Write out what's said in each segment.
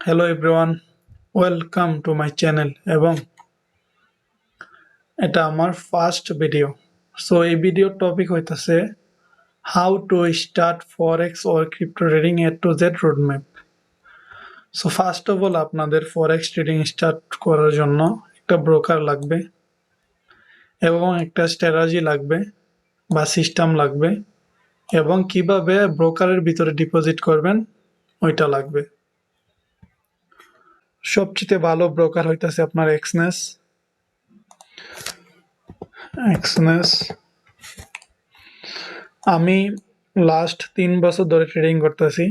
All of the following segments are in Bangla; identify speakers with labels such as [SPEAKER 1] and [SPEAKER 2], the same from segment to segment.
[SPEAKER 1] Hello everyone, welcome to my channel এবং এটা আমার ফার্স্ট ভিডিও। সো এই ভিডিওর টপিক হইতাছে how to start forex or crypto trading A to Z roadmap. So first of all আপনাদের ফরেক্স ট্রেডিং স্টার্ট করার জন্য একটা ব্রোকার লাগবে এবং একটা স্ট্র্যাটেজি লাগবে বা সিস্টেম লাগবে এবং কিভাবে ব্রোকারের ভিতরে ডিপোজিট করবেন ওইটা লাগবে। সবচেয়ে ভালো ব্রোকার হইতাছে আপনার এক্সনেস। এক্সনেস আমি লাস্ট ৩ বছর ধরে ট্রেডিং করতেছি।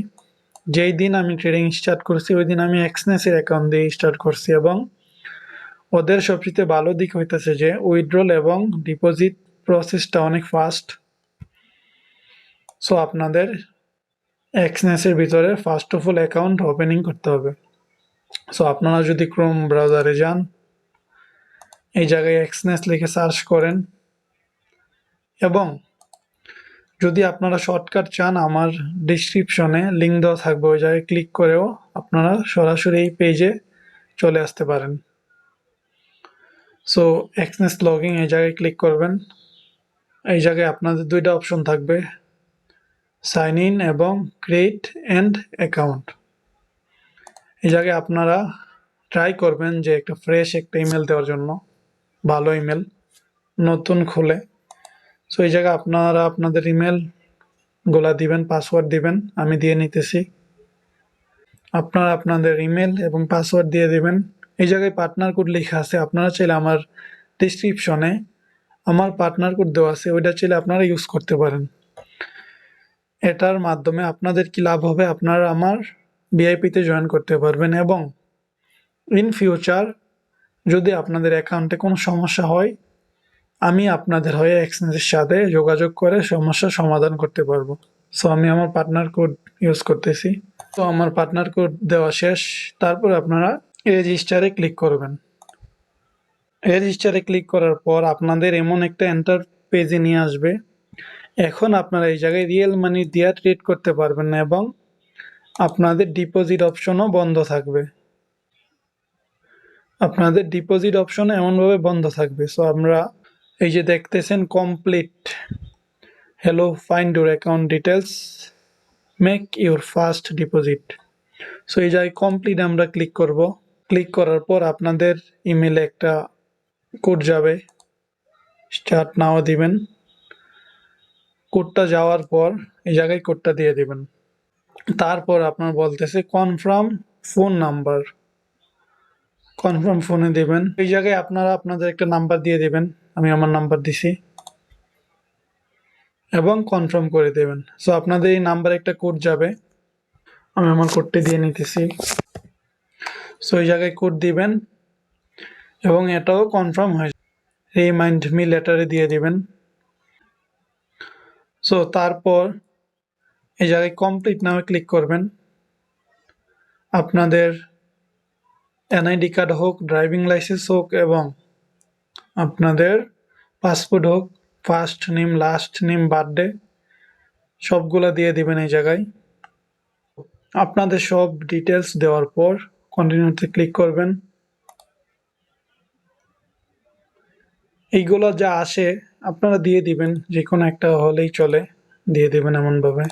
[SPEAKER 1] যেই দিন আমি ট্রেডিং স্টার্ট করছি ওই দিন আমি এক্সনেসের অ্যাকাউন্ট দিয়ে স্টার্ট করছি এবং ওদের সবচেয়ে ভালো দিক হইতেছে যে উইথড্রল এবং ডিপোজিট প্রসেসটা অনেক ফাস্ট। সো আপনাদের এক্সনেসের ভিতরে first of all account opening করতে হবে। সো আপনারা যদি ক্রোম ব্রাউজারে যান, এই জায়গায় এক্সনেস লিখে সার্চ করেন এবং যদি আপনারা শর্টকাট চান আমার ডিসক্রিপশনে লিঙ্ক দেওয়া থাকবে, ওই জায়গায় ক্লিক করেও আপনারা সরাসরি এই পেজে চলে আসতে পারেন। সো এক্সনেস লগইন এই জায়গায় ক্লিক করবেন। এই জায়গায় আপনাদের দুইটা অপশন থাকবে, সাইন ইন এবং ক্রিয়েট এন্ড অ্যাকাউন্ট। এই জায়গায় আপনারা ট্রাই করবেন যে একটা ফ্রেশ একটা ইমেল দেওয়ার জন্য, ভালো ইমেল নতুন খুলে। সো এই জায়গায় আপনারা আপনাদের ইমেল গুলা দিবেন, পাসওয়ার্ড দিবেন, আমি দিয়ে নিতেছি। আপনারা আপনাদের ইমেল এবং পাসওয়ার্ড দিয়ে দিবেন। এই জায়গায় পার্টনার কোড লেখা আছে, আপনারা চাইলে আমার ডিসক্রিপশনে আমার পার্টনার কোড দেওয়া আছে, ওইটা চাইলে আপনারা ইউজ করতে পারেন। এটার মাধ্যমে আপনাদের কি লাভ হবে, আপনারা আমার ভিআইপিতে জয়েন করতে পারবেন এবং ইন ফিউচার যদি আপনাদের অ্যাকাউন্টে কোনো সমস্যা হয় আমি আপনাদের হয়ে এক্সচেঞ্জের সাথে যোগাযোগ করে সমস্যার সমাধান করতে পারবো। সো আমি আমার পার্টনার কোড ইউজ করতেছি। তো আমার পার্টনার কোড দেওয়া শেষ। তারপর আপনারা রেজিস্টারে ক্লিক করবেন। রেজিস্টারে ক্লিক করার পর আপনাদের এমন একটা এন্টার পেজে নিয়ে আসবে। এখন আপনারা এই জায়গায় রিয়েল মানি দিয়ে ট্রেড করতে পারবেন না এবং আপনাদের ডিপোজিট অপশনও বন্ধ থাকবে। আপনাদের ডিপোজিট অপশন এমনভাবে বন্ধ থাকবে। সো আমরা এই যে দেখতেছেন complete, hello find your account details, make your first deposit. So এই জায়গায় কমপ্লিট আমরা ক্লিক করব। ক্লিক করার পর আপনাদের ইমেলে একটা কোড যাবে, স্টার্ট নাও দিবেন। কোডটা যাওয়ার পর এই জায়গায় কোডটা দিয়ে দিবেন। তারপর আপনার বলতেছে কনফার্ম ফোন নাম্বার, কনফার্ম ফোনে দিবেন। এই জায়গায় আপনারা আপনাদের একটা নাম্বার দিয়ে দিবেন, আমি আমার নাম্বার দিছি এবং কনফার্ম করে দেবেন। সো আপনাদের এই নাম্বারে একটা কোড যাবে, আমি আমার কোডটি দিয়ে নিতেছি। সো এই জায়গায় কোড দিবেন এবং এটাও কনফার্ম হয়ে রিমাইন্ড মি লেটারে দিয়ে দিবেন। সো তারপর এই জায়গায় কমপ্লিট নামে ক্লিক করবেন। আপনাদের এনআইডি কার্ড হোক, ড্রাইভিং লাইসেন্স হোক এবং আপনাদের পাসপোর্ট হোক, first name, last name, birthday সবগুলা দিয়ে দিবেন এই জায়গায়। আপনাদের সব ডিটেলস দেওয়ার পর কন্টিনিউতে ক্লিক করবেন। এইগুলো যা আসে আপনারা দিয়ে দিবেন, যে কোনো একটা হলেই চলে, দিয়ে দিবেন এমনভাবে।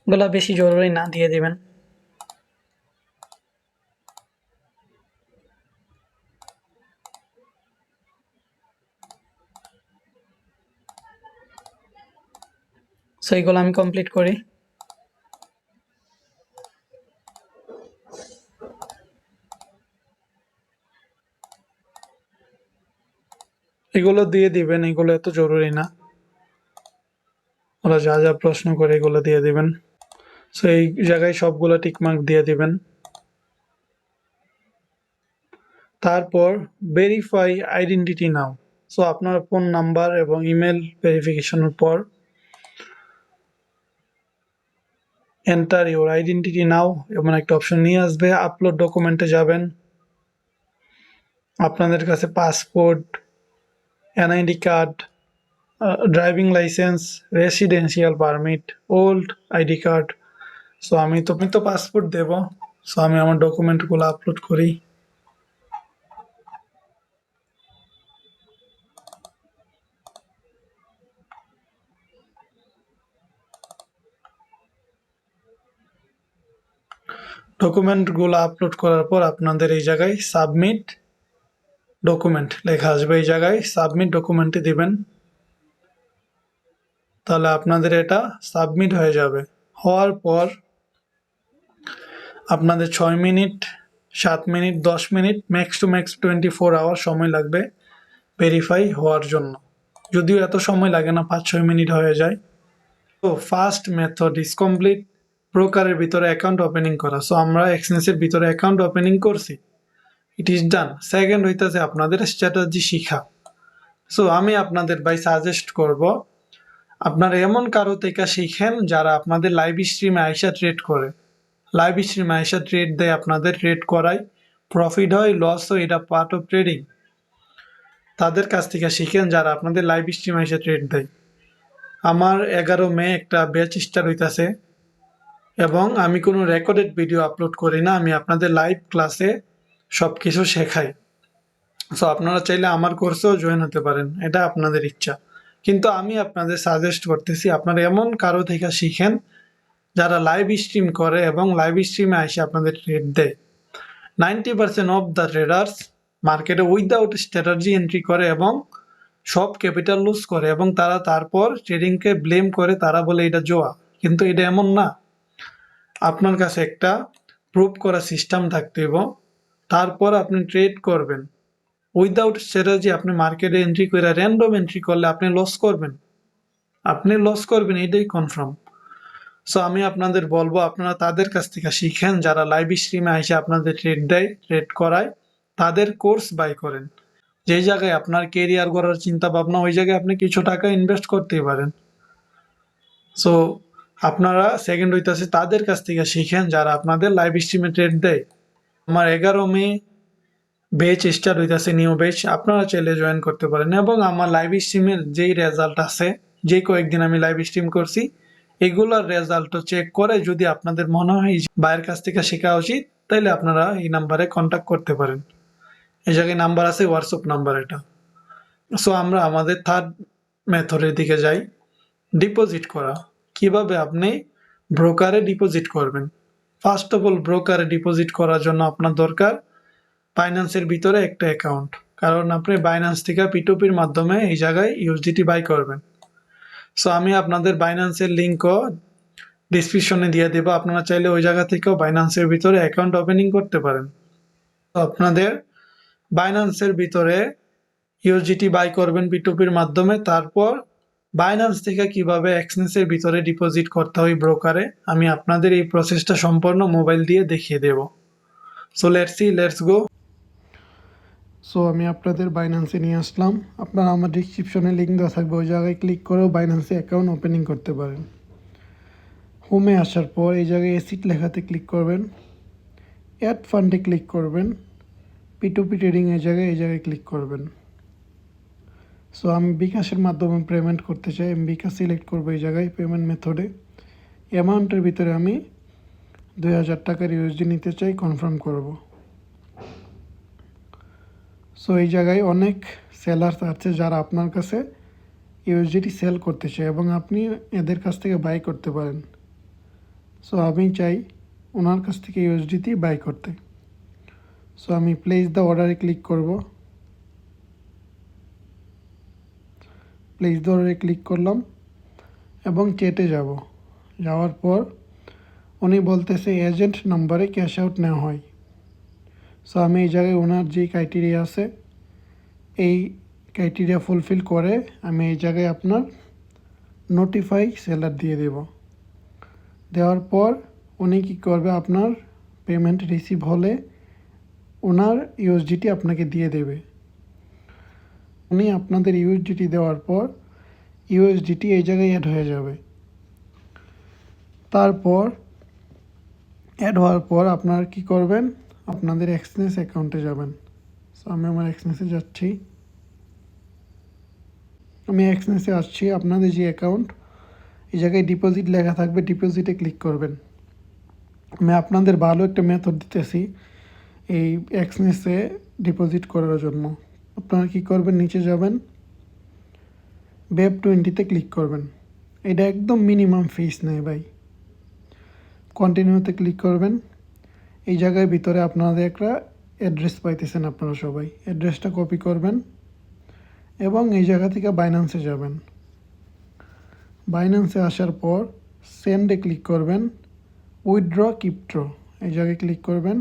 [SPEAKER 1] এগুলা বেশি জরুরি না, দিয়ে দিবেন। সো এইগুলো আমি কমপ্লিট করি। এগুলো দিয়ে দিবেন, এগুলো এত জরুরি না, ওরা যা যা প্রশ্ন করে এগুলো দিয়ে দিবেন। সো এই জায়গায় সবগুলো টিকমার্ক দিয়ে দিবেন। তারপর ভেরিফাই আইডেন্টিটি নাও। সো আপনার ফোন নাম্বার এবং ইমেল ভেরিফিকেশনের পর এন্টার ইউর আইডেন্টিটি নাও এমন একটা অপশন নিয়ে আসবে। আপলোড ডকুমেন্টে যাবেন। আপনাদের কাছে passport, NID card, driving licence, residential permit, old ID card, so আমি তো পাসপোর্ট দেব। সো আমি আমার ডকুমেন্টগুলো আপলোড করি। ডকুমেন্টগুলো আপলোড করার পর আপনাদের এই জায়গায় সাবমিট ডকুমেন্ট লেখা আসবে, এই জায়গায় সাবমিট ডকুমেন্টে দিবেন। তাহলে আপনাদের এটা সাবমিট হয়ে যাবে। হওয়ার পর আপনাদের 6 minute, 7 minute, 10 minute, max to max 24 hour সময় লাগবে ভেরিফাই হওয়ার জন্য। যদিও এত সময় লাগে না, 5-6 মিনিট হয়ে যায়। তো ফার্স্ট মেথড ইজ কমপ্লিট, ব্রোকারের ভিতরে অ্যাকাউন্ট ওপেনিং করা। সো আমরা এক্সচেঞ্জের ভিতরে অ্যাকাউন্ট ওপেনিং করছি, ইট ইজ ডান। সেকেন্ড হইতেছে আপনাদের স্ট্র্যাটেজি শিখা। সো আমি আপনাদের ভাই সাজেস্ট করব, আপনারা এমন কারো থেকে শিখেন যারা আপনাদের লাইভ স্ট্রিমে আইসা ট্রেড করে। লাইভ স্ট্রিমে আইসা ট্রেড দেয়, আপনাদের ট্রেড করায়, প্রফিট হয় লস হয়, এটা পার্ট অফ ট্রেডিং। তাদের কাছ থেকে শিখেন যারা আপনাদের লাইভ স্ট্রিমে আইসা ট্রেড দেয়। আমার 11 মে একটা ব্যাচ স্টার্ট হইতাছে এবং আমি কোনো রেকর্ডেড ভিডিও আপলোড করি না, আমি আপনাদের লাইভ ক্লাসে সব কিছু শেখাই। সো আপনারা চাইলে আমার কোর্সেও জয়েন হতে পারেন, এটা আপনাদের ইচ্ছা। কিন্তু আমি আপনাদের সাজেস্ট করতেছি আপনারা এমন কারো থেকে শিখেন যারা লাইভ স্ট্রিম করে এবং লাইভ স্ট্রিমে এসে আপনাদের ট্রেড দেয়। 90% অফ দ্য ট্রেডার্স মার্কেটে উইদাউট স্ট্র্যাটেজি এন্ট্রি করে এবং সব ক্যাপিটাল লুজ করে এবং তারা তারপর ট্রেডিংকে ব্লেম করে, তারা বলে এটা জোয়া। কিন্তু এটা এমন না। আপনার কাছে একটা প্রুভ করা সিস্টেম থাকতে হবে, তারপর আপনি ট্রেড করবেন। উইদাউট স্ট্র্যাটেজি আপনি মার্কেটে এন্ট্রি করে র্যান্ডম এন্ট্রি করলে আপনি লস করবেন, এটাই কনফার্ম। সো আমি আপনাদের বলবো আপনারা তাদের কাছ থেকে শিখেন যারা লাইভ স্ট্রিমে এসে আপনাদের ট্রেড দেয়, ট্রেড করায়, তাদের কোর্স বাই করেন। যেই জায়গায় আপনার কেরিয়ার গড়ার চিন্তা ভাবনা, ওই জায়গায় আপনি কিছু টাকা ইনভেস্ট করতেই পারেন। সো আপনারা সেকেন্ড হইতেছে তাদের কাছ থেকে শিখেন যারা আপনাদের লাইভ স্ট্রিমে ট্রেড দেয়। আমার 11 মে ব্যাচ স্টার্ট হইতেছে, নিউ ব্যাচ, আপনারা চাইলে জয়েন করতে পারেন। এবং আমার লাইভ স্ট্রিমের যেই রেজাল্ট আছে, যে কয়েকদিন আমি লাইভ স্ট্রিম করছি, এগুলোর রেজাল্ট চেক করে যদি আপনাদের মনে হয় ভাইয়ের কাছ থেকে শেখা উচিত, তাইলে আপনারা এই নাম্বারে কন্ট্যাক্ট করতে পারেন। এই জায়গায় নাম্বার আছে, হোয়াটসঅ্যাপ নাম্বার এটা। সো আমরা আমাদের থার্ড মেথডের দিকে যাই, ডিপোজিট করা। কিভাবে আপনি ব্রোকারে ডিপোজিট করবেন। ফার্স্ট অফ অল, ব্রোকারে ডিপোজিট করার জন্য আপনার দরকার বাইন্যান্সের ভিতরে একটা অ্যাকাউন্ট। কারণ আপনি বাইন্যান্স থেকে পিটুপির মাধ্যমে এই জায়গায় ইউএসডিটি বাই করবেন। সো আমি আপনাদের বাইন্যান্সের লিঙ্কও ডিসক্রিপশনে দিয়ে দেবো, আপনারা চাইলে ওই জায়গা থেকেও বাইন্যান্সের ভিতরে অ্যাকাউন্ট ওপেনিং করতে পারেন। তো আপনাদের বাইন্যান্সের ভিতরে ইউএসডিটি বাই করবেন পিটুপির মাধ্যমে, তারপর বাইন্যান্স থেকে কিভাবে এক্সচেঞ্জের ভিতরে ডিপোজিট করতে হয় ব্রোকারে, আমি আপনাদের এই প্রসেসটা সম্পূর্ণ মোবাইল দিয়ে দেখিয়ে দেব। So let's go. সো আমি আপনাদের বাইন্যান্সে নিয়ে আসলাম। আপনারা আমার ডিসক্রিপশনে লিঙ্ক দেওয়া থাকবে, ওই জায়গায় ক্লিক করেও বাইন্যান্সে অ্যাকাউন্ট ওপেনিং করতে পারেন। হোমে আসার পর এই জায়গায় এসিট লেখাতে ক্লিক করবেন, অ্যাড ফান্ডে ক্লিক করবেন, পিটুপি ট্রেডিং এই জায়গায় ক্লিক করবেন। সো আমি বিকাশের মাধ্যমে পেমেন্ট করতে চাই, আমি বিকাশ সিলেক্ট করবো এই জায়গায় পেমেন্ট মেথডে। অ্যামাউন্টের ভিতরে আমি 2000 টাকার ইউএসডি নিতে চাই, কনফার্ম করব। সো এই জায়গায় অনেক সেলার্স আছে যারা আপনার কাছে ইউএসডিটি সেল করতে চায় এবং আপনি এদের কাছ থেকে বাই করতে পারেন। সো আমি চাই ওনার কাছ থেকে ইউএসডিটি বাই করতে। সো আমি প্লেস দ্য অর্ডারে ক্লিক করব। প্লেস দ্য অর্ডারে ক্লিক করলাম এবং চেটে যাওয়ার পর উনি বলতেছে এজেন্ট নাম্বারে ক্যাশ আউট নেওয়া হয়। সো আমি এই জায়গায় ওনার যে ক্রাইটেরিয়া আছে এই ক্রাইটেরিয়া ফুলফিল করে আমি এই জায়গায় আপনার নোটিফাই সেলার দিয়ে দেওয়ার পর উনি কী করবে, আপনার পেমেন্ট রিসিভ হলে ওনার ইউএসডিটি আপনাকে দিয়ে দেবে। উনি আপনাদের ইউএসডিটি দেওয়ার পর ইউএসডিটি এই জায়গায় অ্যাড হয়ে যাবে। তারপর অ্যাড হওয়ার পর আপনারা কী করবেন, আপনাদের এক্সচেঞ্জ অ্যাকাউন্টে যাবেন। সো আমি আমার এক্সচেঞ্জে যাচ্ছি। আমি এক্সচেঞ্জে আসছি। আপনাদের যে অ্যাকাউন্ট এই জায়গায় ডিপোজিট লেখা থাকবে, ডিপোজিটে ক্লিক করবেন। আমি আপনাদের ভালো একটা মেথড দিতেছি এই এক্সনেসে ডিপোজিট করার জন্য। আপনারা কী করবেন, নিচে যাবেন, BEP20 ক্লিক করবেন। এটা একদম মিনিমাম ফিস নেই ভাই। কন্টিনিউতে ক্লিক করবেন। এই জায়গায় ভিতরে আপনাদের একটা অ্যাড্রেস পাইতেছেন, আপনারা সবাই অ্যাড্রেসটা কপি করবেন এবং এই জায়গা থেকে বাইন্যান্সে যাবেন। বাইন্যান্সে আসার পর সেন্ডে ক্লিক করবেন, উইথড্র ক্রিপ্টো এই জায়গায় ক্লিক করবেন,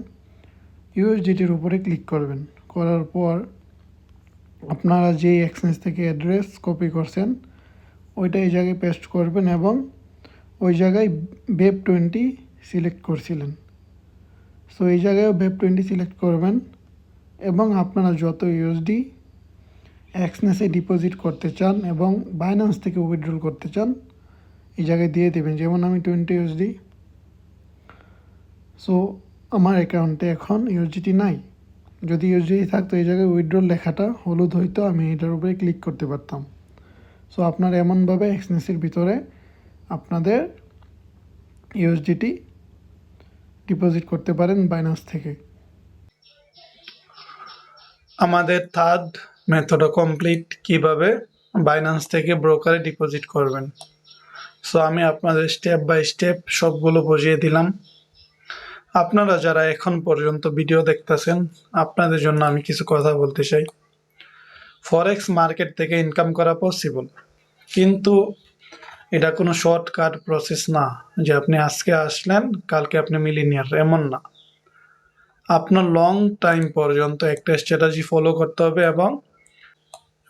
[SPEAKER 1] ইউএসডিটির উপরে ক্লিক করবেন। করার পর আপনারা যেই এক্সচেঞ্জ থেকে অ্যাড্রেস কপি করছেন ওইটা এই জায়গায় পেস্ট করবেন এবং ওই জায়গায় BEP20 সিলেক্ট করছিলেন, সো এই জায়গায়ও BEP20 সিলেক্ট করবেন এবং আপনারা যত ইউএসডি এক্সনেসে ডিপোজিট করতে চান এবং বাইন্যান্স থেকে উইথড্রল করতে চান এই জায়গায় দিয়ে দেবেন। যেমন আমি 20 ইউএসডি, সো আমার অ্যাকাউন্টে এখন ইউএসডিটি নাই। যদি ইউএসডিটি থাকতো এই জায়গায় উইথড্রল লেখাটা হলুদ হইতো, আমি এটার উপরে ক্লিক করতে পারতাম। সো আপনারা এমনভাবে এক্সনেসের ভিতরে আপনাদের ইউএসডিটি ডিপোজিট করতে পারেন বাইন্যান্স থেকে। আমাদের থার্ড মেথডও কমপ্লিট, কিভাবে বাইন্যান্স থেকে ব্রোকারে ডিপোজিট করবেন। সো আমি আপনাদের স্টেপ বাই স্টেপ সবগুলো বুঝিয়ে দিলাম। আপনারা যারা এখন পর্যন্ত ভিডিও দেখতেছেন আপনাদের জন্য আমি কিছু কথা বলতে চাই। ফরেক্স মার্কেট থেকে ইনকাম করা পসিবল, কিন্তু এটা কোনো শর্টকাট প্রসেস না যে আপনি আজকে আসলেন কালকে আপনি মিলিনিয়ার, এমন না। আপনার লং টাইম পর্যন্ত একটা স্ট্র্যাটেজি ফলো করতে হবে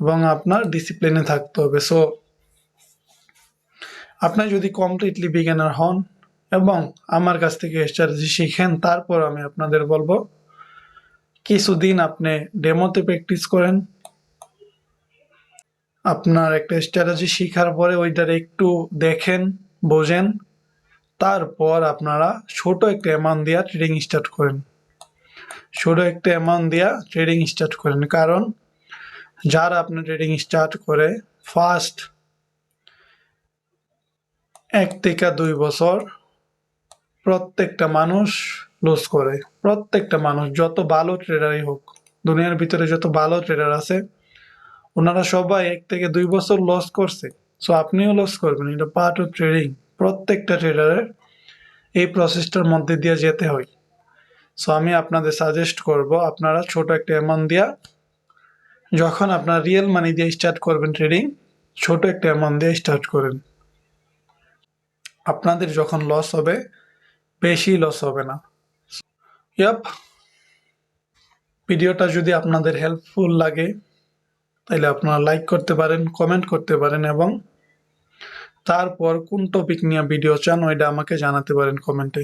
[SPEAKER 1] এবং আপনার ডিসিপ্লিনে থাকতে হবে। সো আপনি যদি কমপ্লিটলি বিগিনার হন এবং আমার কাছ থেকে স্ট্র্যাটেজি শিখেন, তারপর আমি আপনাদের বলবো কিছুদিন আপনি ডেমোতে প্র্যাকটিস করেন। আপনার একটা স্ট্র্যাটেজি শেখার পরে ওইটার একটু দেখেন, বোঝেন, তারপর আপনারা ছোট একটা অ্যামাউন্ট দিয়া ট্রেডিং স্টার্ট করেন। ছোট একটা অ্যামাউন্ট দিয়া ট্রেডিং স্টার্ট করেন, কারণ যারা আপনি ট্রেডিং স্টার্ট করে ফার্স্ট 1 থেকে 2 বছর প্রত্যেকটা মানুষ লস করে। প্রত্যেকটা মানুষ, যত ভালো ট্রেডারই হোক, দুনিয়ার ভিতরে যত ভালো ট্রেডার আছে ওনারা সবাই 1 থেকে 2 বছর লস করছে। সো আপনিও লস করবেন, এটা পার্ট অফ ট্রেডিং। প্রত্যেকটা ট্রেডারের এই প্রসেসটার মধ্যে দিয়ে যেতে হয়। সো আমি আপনাদের সাজেস্ট করব আপনারা ছোট একটা অ্যামাউন্ট দিয়া, যখন আপনার রিয়েল মানি দিয়ে স্টার্ট করবেন ট্রেডিং, ছোট একটা অ্যামাউন্ট দিয়ে স্টার্ট করেন। আপনাদের যখন লস হবে বেশি লস হবে না। ইয়াপ, ভিডিওটা যদি আপনাদের হেল্পফুল লাগে তাহলে আপনারা লাইক করতে পারেন, কমেন্ট করতে পারেন এবং তারপর কোন টপিক নিয়ে ভিডিও চান ওইটা আমাকে জানাতে পারেন কমেন্টে।